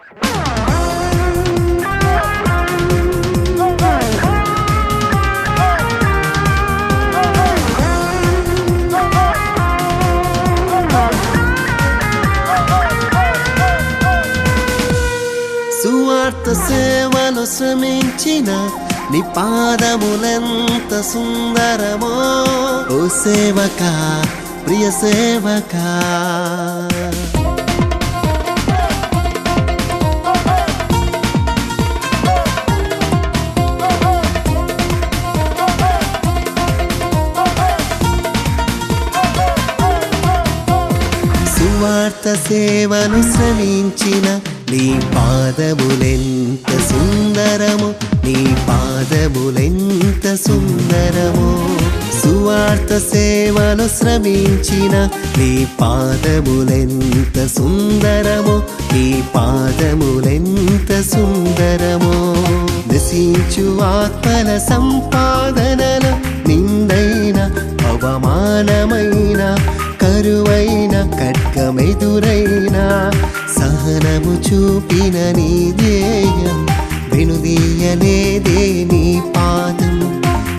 సువార్త సేవలు శ్రమించిన నీ పాదములెంత సుందరమో ఓ సేవకా ప్రియ సేవకా. సువార్త సేవను శ్రమించిన నీ పాదములెంత సుందరము, నీ పాదములెంత సుందరము. సువార్త సేవను శ్రమించిన నీ పాదములెంత సుందరము, నీ పాదములెంత సుందరము. నశించు ఆత్మల సంపాదనల నిందైన అవమానమైన కరువైన ఖడ్గమెదురైన సహనము చూపిన నీ ధ్యేయం వెనుదీయలేదే నీ పాదం.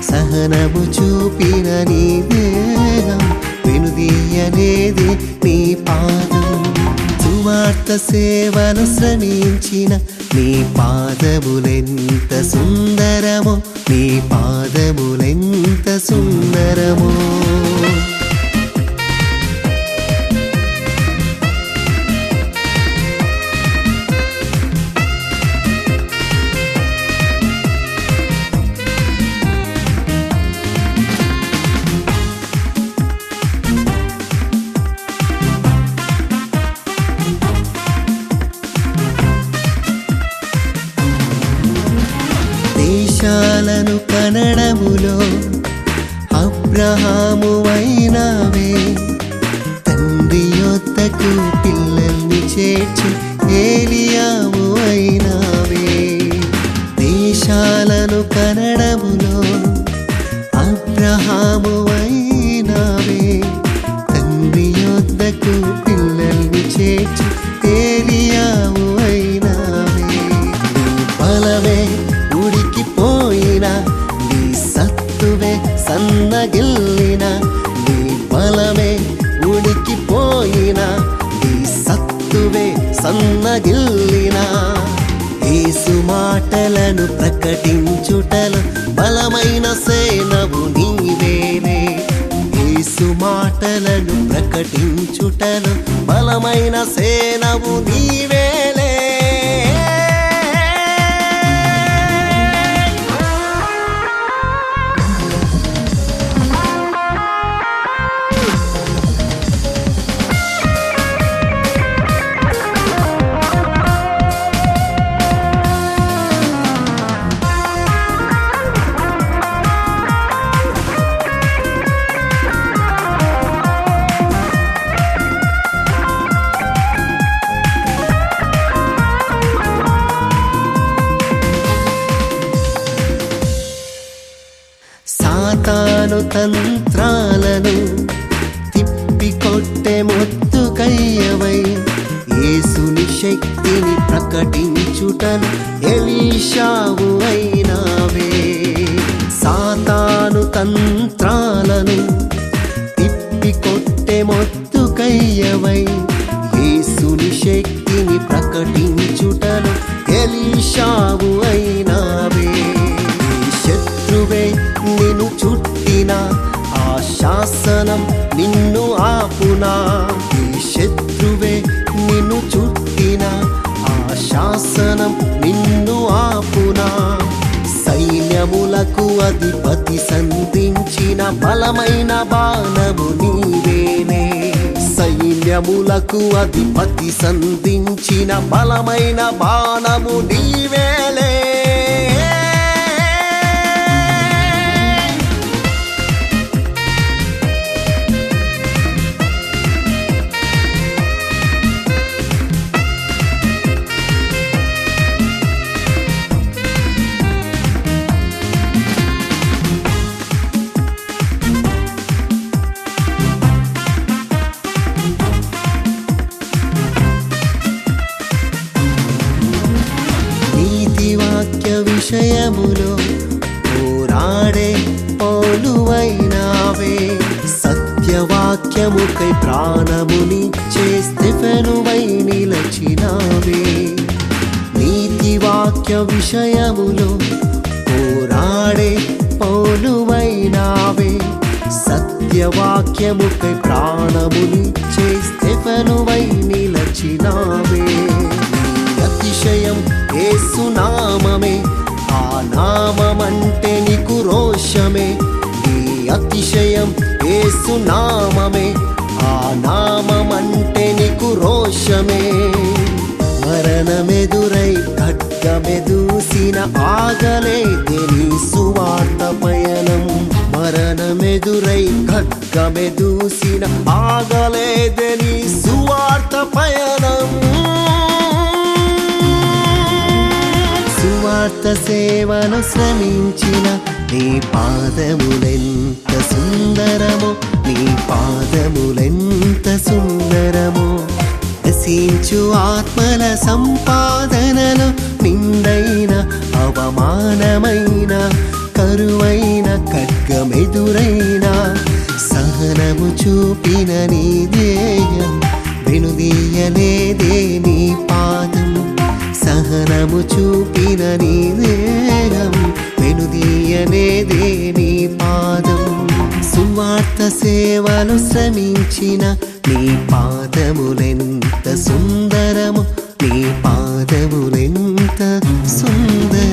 సహనము చూపిన నీ ధ్యేయం వెనుదీయలేదే నీ పాదం. సువార్త సేవను శ్రమించిన నీ పాదములెంత సుందరమో, నీ పాదములెంత సుందరమో. దేశాలను కనడములో అబ్రహాము అయినావే, తండ్రి యొద్దకు పిల్లల్ని చేర్చి ఏలియావు అయినావే. దేశాలను కనడములో అబ్రహాము అయినావే, తండ్రి యొద్దకు పిల్లల్ని చేర్చి ఏలియావు అయినావే. నీ బలమే ఉడికిపోయిన, నీ సత్తువే సన్నగిల్లిన, నీ బలమే ఉడికిపోయిన, నీ సత్తువే సన్నగిల్లిన. యేసు మాటలను ప్రకటించుటలో బలమైన సేనవు నీవేనే. యేసు మాటలను ప్రకటించుటలో బలమైన సేనవు నీవేలే. సాతాను తంత్రాలను తిప్పికొట్టే మొత్తుకయ్యవై, యేసుని శక్తిని ప్రకటించుటను ఎలీషావు అయినావే. సాతాను తంత్రాలను తిప్పికొట్టే మొత్తుకయ్యవై, యేసుని శక్తిని ప్రకటించుటను ఎలీషావు అయినావే. శత్రువే నిన్ను చుట్టిన ఆ శాసనం నిన్ను ఆపునా. ఈ శత్రువే నిన్ను చుట్టిన ఆ శాసనం నిన్ను ఆపునా. సైన్యములకు అధిపతి సంధించిన బలమైన బాణము నీవేనే. సైన్యములకు అధిపతి సంధించిన బలమైన బాణము నీవేలే. విషయములో పోరాడే పౌలువైనావే, సత్యవాక్యముకై ప్రాణమునిచ్చే స్తెఫెనువై నిలచినావే. నీతి వాక్య విషయములో పోరాడే పౌలువైనావే, సత్యవాక్యముకై ప్రాణమునిచ్చే స్తెఫెనువై నిలచినావే. అతిశయం యేసు నామమే, ఆ నామమంటే నీకు రోషమే. నీ అతిశయం యేసు నామమే, ఆ నామమంటే నీకు రోషమే. మరణమెదురై ఖడ్గమెదూసిన ఆగలేదే నీ సువార్త పయనం. మరణమెదురై ఖడ్గమెదూసిన ఆగలేదే నీ సువార్త పయనం. సువార్త సేవను శ్రమించిన నీ పాదములెంత సుందరమో, నీ పాదములెంత సుందరమో. నశించు ఆత్మల సంపాదనలో నిందైన అవమానమైన కరువైన ఖడ్గమెదురైన సహనము చూపిన నీ ధ్యేయం వెనుదీయలేదే నీ పాదం. సహనము చూపిన నీ ధ్యేయం వెనుదీయలేదే నీ పాదం. సువార్త సేవలు శ్రమించిన నీ పాదములెంత సుందరము, నీ పాదములెంత సుందరము.